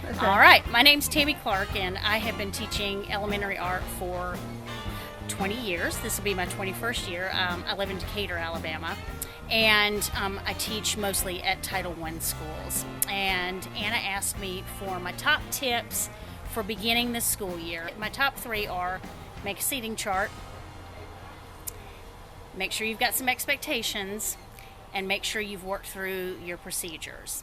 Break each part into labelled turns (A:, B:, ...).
A: Okay.
B: All right, my name's Tammie Clark, and I have been teaching elementary art for 20 years. This will be my 21st year. I live in Decatur, Alabama, and I teach mostly at Title I schools. And Anna asked me for my top tips for beginning the school year. My top three are: make a seating chart, make sure you've got some expectations, and make sure you've worked through your procedures.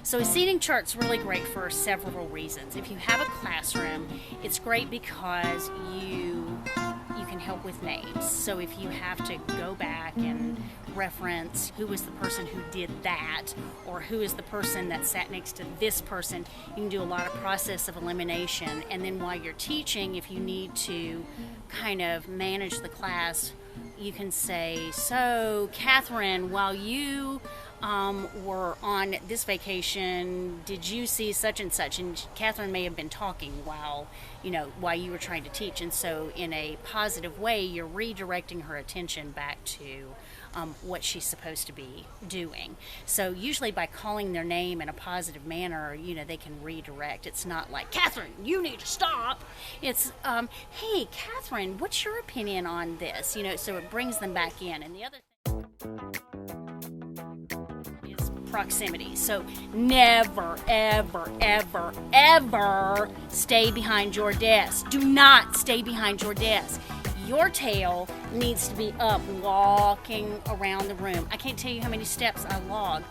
B: So a seating chart's really great for several reasons. If you have a classroom, it's great because you can help with names. So if you have to go back and reference who was the person who did that, or who is the person that sat next to this person, you can do a lot of process of elimination. And then while you're teaching, if you need to kind of manage the class, you can say, so Catherine, while you were on this vacation, did you see such and such? And Catherine may have been talking while you were trying to teach, and so in a positive way, you're redirecting her attention back to what she's supposed to be doing. So usually by calling their name in a positive manner, they can redirect. It's not like, Catherine, you need to stop. It's, hey, Catherine, what's your opinion on this? So it brings them back in. And the other thing is proximity. So never, ever, ever, ever stay behind your desk. Do not stay behind your desk. Your tail needs to be up walking around the room. I can't tell you how many steps I log.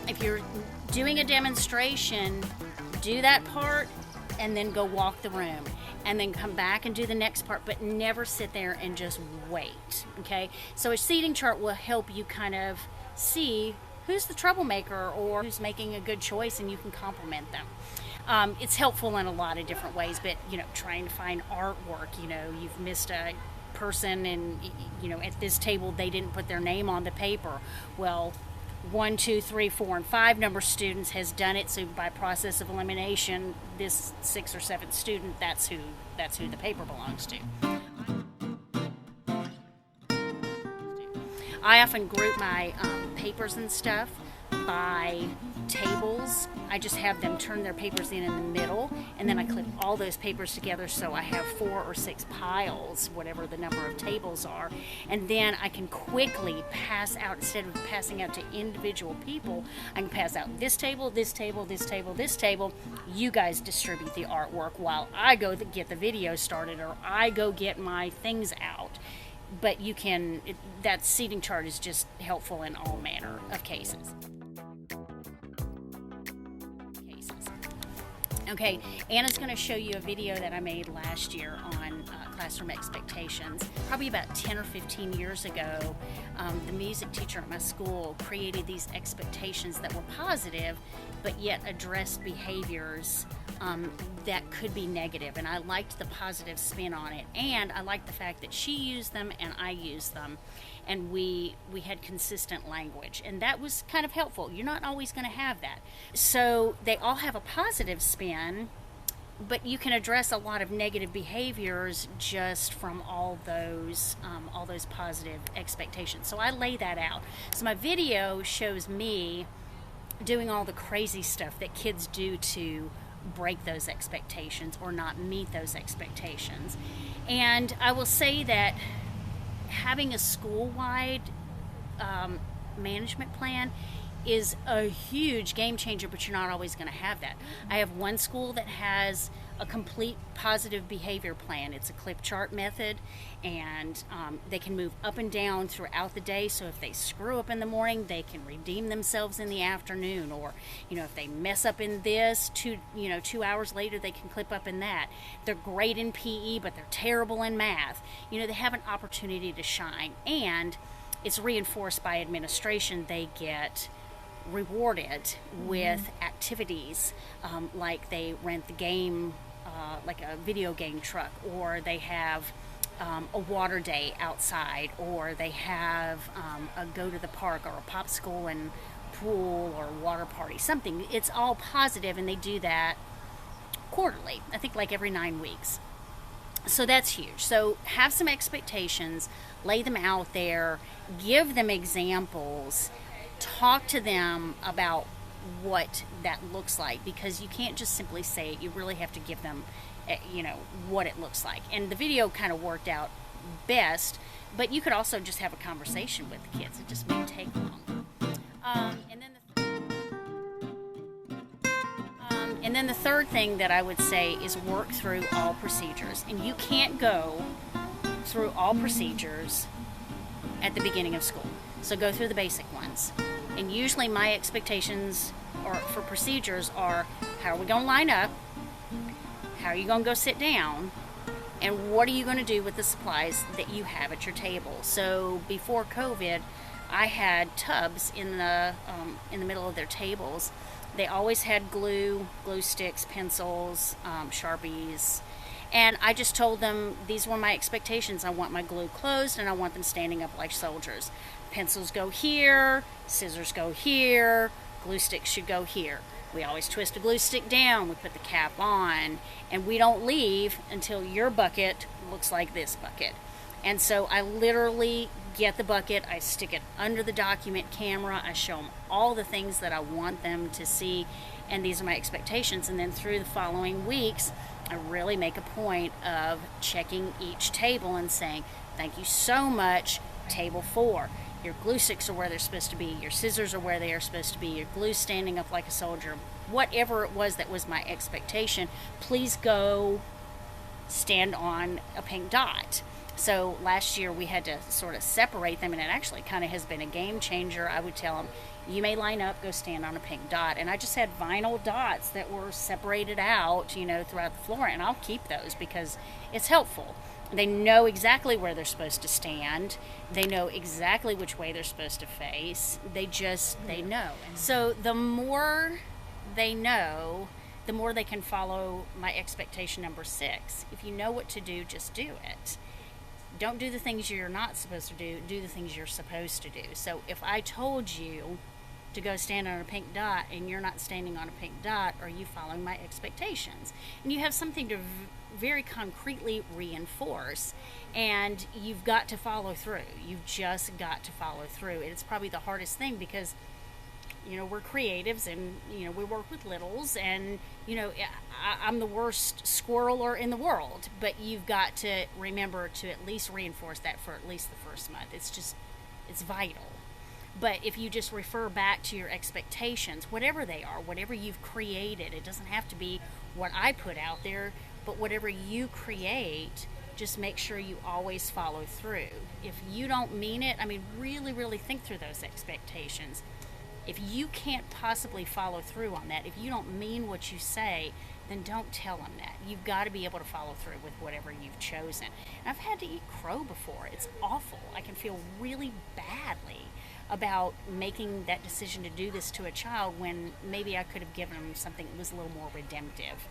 B: If you're doing a demonstration, do that part and then go walk the room. And then come back and do the next part, but never sit there and just wait, okay? So a seating chart will help you kind of see who's the troublemaker or who's making a good choice, and you can compliment them. It's helpful in a lot of different ways, but trying to find artwork, you've missed a person, and at this table they didn't put their name on the paper. Well, 1, 2, 3, 4, and 5 number students has done it, so by process of elimination, this 6th or 7th student, that's who the paper belongs to. I often group my papers and stuff by tables. I just have them turn their papers in the middle, and then I clip all those papers together so I have 4 or 6 piles, whatever the number of tables are, and then I can quickly pass out. Instead of passing out to individual people, I can pass out this table, this table, this table, this table. You guys distribute the artwork while I go get the video started, or I go get my things out. But that seating chart is just helpful in all manner of cases. Okay, Anna's going to show you a video that I made last year on classroom expectations. Probably about 10 or 15 years ago, the music teacher at my school created these expectations that were positive, but yet addressed behaviors that could be negative. And I liked the positive spin on it, and I liked the fact that she used them and I used them, and we had consistent language, and that was kind of helpful. You're not always going to have that. So they all have a positive spin, but you can address a lot of negative behaviors just from all those positive expectations. So I lay that out. So my video shows me doing all the crazy stuff that kids do to break those expectations or not meet those expectations. And I will say that having a school-wide management plan is a huge game changer, but you're not always going to have that. I have one school that has a complete positive behavior plan. It's a clip chart method, and they can move up and down throughout the day. So if they screw up in the morning, they can redeem themselves in the afternoon, or if they mess up in this, 2 hours later they can clip up in that. They're great in PE, but they're terrible in math. They have an opportunity to shine, and it's reinforced by administration. They get rewarded with activities, like they rent the game, like a video game truck, or they have a water day outside, or they have a go to the park, or a popsicle and pool or water party, something. It's all positive, and they do that quarterly, I think like every 9 weeks. So that's huge. So have some expectations, lay them out there, give them examples, talk to them about what that looks like, because you can't just simply say it. You really have to give them, what it looks like. And the video kind of worked out best, but you could also just have a conversation with the kids. It just may take long. And then the third thing that I would say is work through all procedures. And you can't go through all procedures at the beginning of school. So go through the basic ones. And usually my expectations for procedures are, how are we going to line up? How are you going to go sit down? And what are you going to do with the supplies that you have at your table? So before COVID, I had tubs in the middle of their tables. They always had glue sticks, pencils, Sharpies. And I just told them these were my expectations. I want my glue closed, and I want them standing up like soldiers. Pencils go here, scissors go here, glue sticks should go here. We always twist a glue stick down, we put the cap on, and we don't leave until your bucket looks like this bucket. And so I literally get the bucket, I stick it under the document camera, I show them all the things that I want them to see, and these are my expectations. And then through the following weeks, I really make a point of checking each table and saying, thank you so much, table 4. Your glue sticks are where they're supposed to be, your scissors are where they are supposed to be, your glue standing up like a soldier. Whatever it was that was my expectation, please go stand on a pink dot. So last year we had to sort of separate them, and it actually kind of has been a game changer. I would tell them, you may line up, go stand on a pink dot. And I just had vinyl dots that were separated out, throughout the floor, and I'll keep those because it's helpful. They know exactly where they're supposed to stand. They know exactly which way they're supposed to face. They know. So the more they know, the more they can follow my expectation number 6. If you know what to do, just do it. Don't do the things you're not supposed to do. Do the things you're supposed to do. So if I told you to go stand on a pink dot and you're not standing on a pink dot, are you following my expectations? And you have something to very concretely reinforce, and you've got to follow through. You've just got to follow through. It's probably the hardest thing because we're creatives, and we work with littles, and I'm the worst squirreler in the world, but you've got to remember to at least reinforce that for at least the first month. It's vital. But if you just refer back to your expectations, whatever they are, whatever you've created, it doesn't have to be what I put out there, but whatever you create, just make sure you always follow through. If you don't mean it, really, really think through those expectations. If you can't possibly follow through on that, if you don't mean what you say, then don't tell them that. You've got to be able to follow through with whatever you've chosen. And I've had to eat crow before. It's awful. I can feel really badly about making that decision to do this to a child when maybe I could have given them something that was a little more redemptive.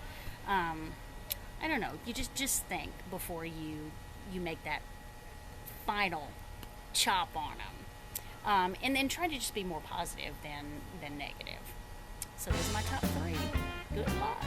B: I don't know. You just think before you make that final chop on them. And then try to just be more positive than negative. So those are my top 3. Good luck.